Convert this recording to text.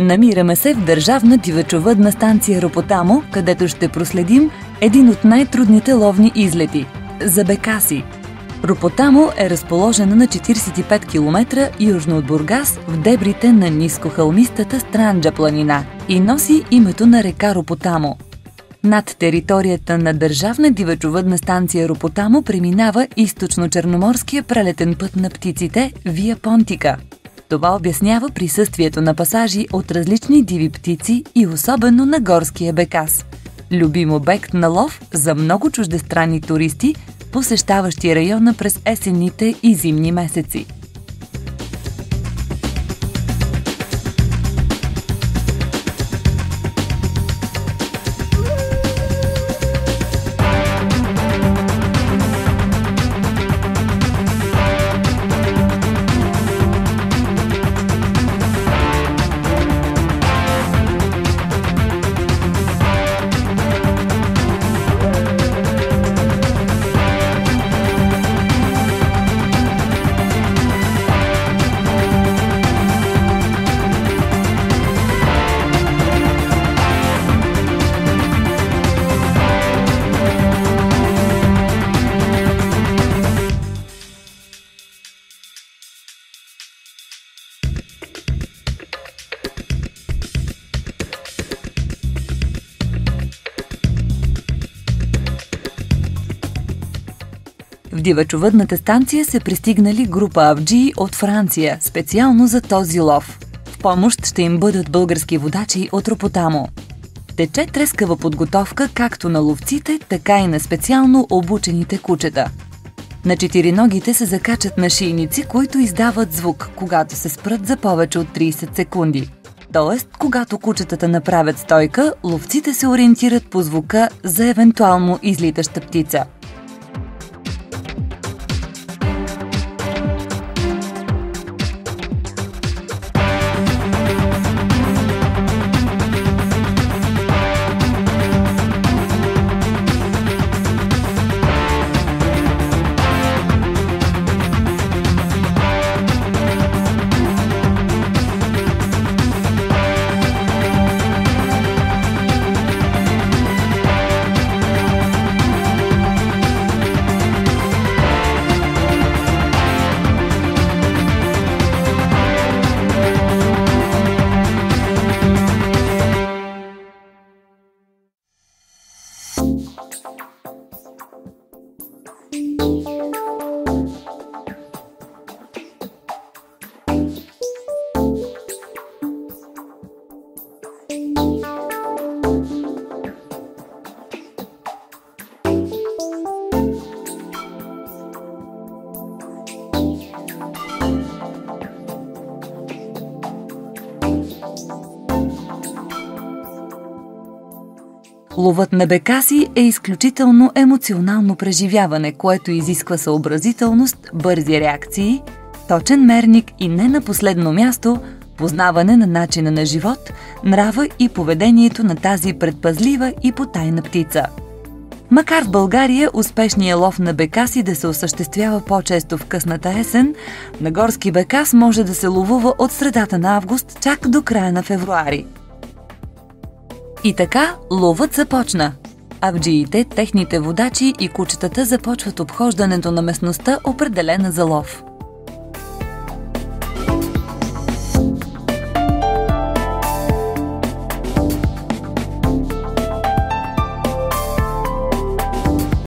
Намираме се в Държавна дивечовъдна станция Ропотамо, където ще проследим един от най-трудните ловни излети – за бекаси. Ропотамо е разположена на 45 км южно от Бургас в дебрите на нискохълмистата Странджа планина и носи името на река Ропотамо. Над територията на Държавна дивечовъдна станция Ропотамо преминава източно-черноморския прелетен път на птиците Вия Понтика. Това обяснява присъствието на пасажи от различни диви птици и особено на горския бекас. Любим обект на лов за много чуждестранни туристи, посещаващи района през есенните и зимни месеци. В дивечовъдната станция се пристигнали група авджии от Франция, специално за този лов. В помощ ще им бъдат български водачи от Ропотамо. Тече трескава подготовка както на ловците, така и на специално обучените кучета. На четириногите се закачат нашийници, които издават звук, когато се спрат за повече от 30 секунди. Тоест, когато кучетата направят стойка, ловците се ориентират по звука за евентуално излитаща птица. Ловът на бекаси е изключително емоционално преживяване, което изисква съобразителност, бързи реакции, точен мерник и не на последно място познаване на начина на живот, нрава и поведението на тази предпазлива и потайна птица. Макар в България успешният лов на бекаси да се осъществява по-често в късната есен, на горски бекас може да се ловува от средата на август чак до края на февруари. И така, ловът започна. Авджиите, техните водачи и кучетата започват обхождането на местността, определена за лов.